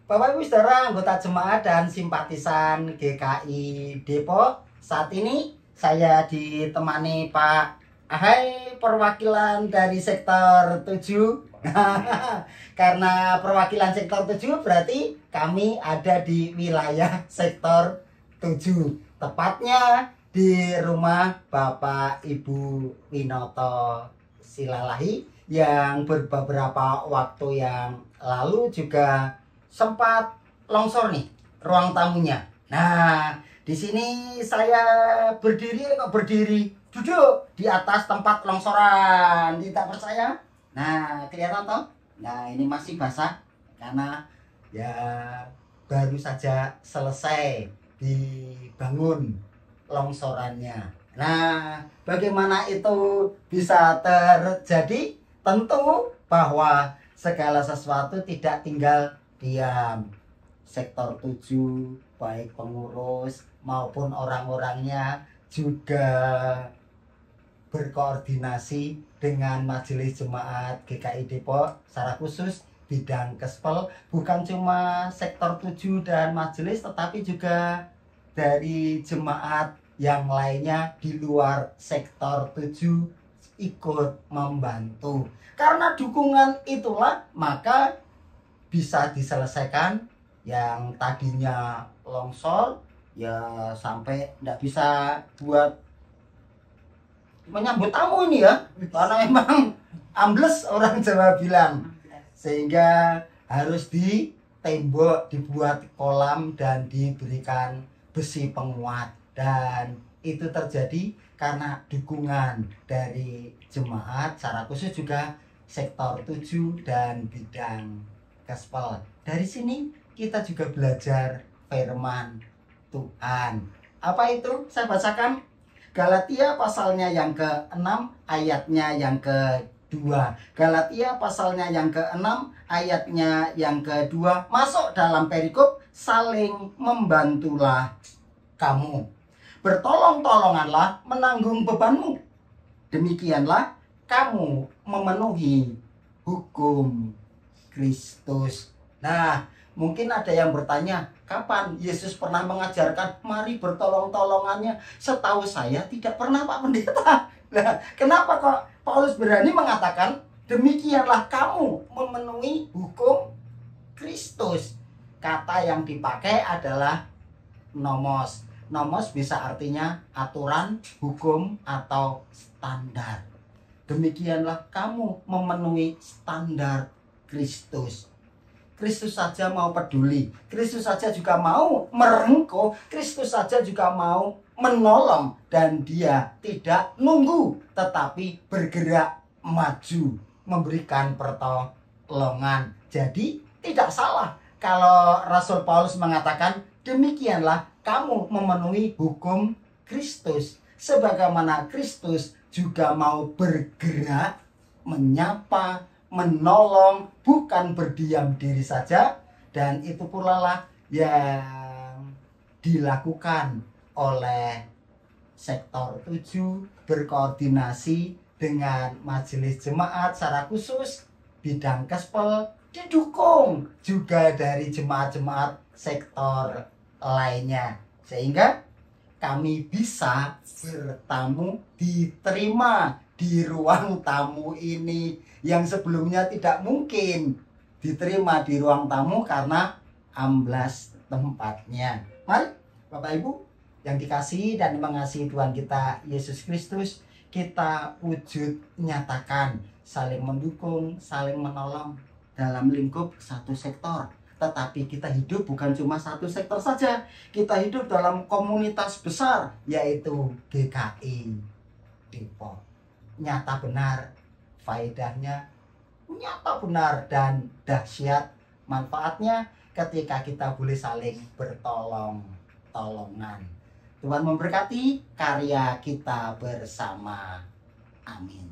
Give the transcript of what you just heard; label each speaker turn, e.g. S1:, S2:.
S1: Bapak Ibu Saudara, anggota jemaat dan simpatisan GKI Depok, saat ini saya ditemani Pak Ahai, perwakilan dari sektor 7. Karena perwakilan sektor 7 berarti kami ada di wilayah sektor 7. Tepatnya di rumah Bapak Ibu Winoto Silalahi yang beberapa waktu yang lalu juga sempat longsor nih ruang tamunya. Nah, di sini saya berdiri duduk di atas tempat longsoran. Tidak percaya? Nah, kelihatan toh? Nah, ini masih basah karena ya baru saja selesai dibangun longsorannya. Nah, bagaimana itu bisa terjadi? Tentu bahwa segala sesuatu tidak tinggal diam. Sektor 7 baik pengurus maupun orang-orangnya juga berkoordinasi dengan Majelis Jemaat GKI Depok secara khusus bidang Kespel. Bukan cuma sektor 7 dan majelis, tetapi juga dari jemaat yang lainnya di luar sektor 7 ikut membantu. Karena dukungan itulah maka bisa diselesaikan yang tadinya longsor ya sampai tidak bisa buat menyambut tamu ini ya, karena emang ambles orang Jawa bilang, sehingga harus ditembok, dibuat kolam dan diberikan besi penguat. Dan itu terjadi karena dukungan dari jemaat secara khusus juga sektor 7 dan bidang Kespel. Dari sini kita juga belajar firman Tuhan. Apa itu? Saya bacakan Galatia pasalnya yang ke-6 ayatnya yang ke-2. Galatia pasalnya yang ke-6 ayatnya yang ke-2 masuk dalam perikop saling membantulah kamu. Bertolong-tolonganlah menanggung bebanmu. Demikianlah kamu memenuhi hukum Kristus. Nah, mungkin ada yang bertanya, kapan Yesus pernah mengajarkan mari bertolong-tolongannya? Setahu saya tidak pernah, Pak Pendeta. Nah, kenapa kok Paulus berani mengatakan demikianlah kamu memenuhi hukum Kristus? Kata yang dipakai adalah nomos. Nomos bisa artinya aturan, hukum, atau standar. Demikianlah kamu memenuhi standar Kristus. Kristus saja mau peduli, Kristus saja juga mau merengkuh, Kristus saja juga mau menolong, dan dia tidak nunggu tetapi bergerak maju memberikan pertolongan. Jadi tidak salah kalau Rasul Paulus mengatakan demikianlah kamu memenuhi hukum Kristus, sebagaimana Kristus juga mau bergerak menyapa, menolong, bukan berdiam diri saja. Dan itu pula lah yang dilakukan oleh sektor 7 berkoordinasi dengan majelis jemaat secara khusus bidang Kespel, didukung juga dari jemaat-jemaat sektor lainnya, sehingga kami bisa bertamu, diterima di ruang tamu ini yang sebelumnya tidak mungkin diterima di ruang tamu karena amblas tempatnya. Mari Bapak Ibu yang dikasihi dan mengasihi Tuhan kita Yesus Kristus, kita wujud nyatakan saling mendukung, saling menolong dalam lingkup satu sektor. Tetapi kita hidup bukan cuma satu sektor saja. Kita hidup dalam komunitas besar, yaitu GKI Depok. Nyata benar faedahnya, nyata benar dan dahsyat manfaatnya ketika kita boleh saling bertolong-tolongan. Tuhan memberkati karya kita bersama. Amin.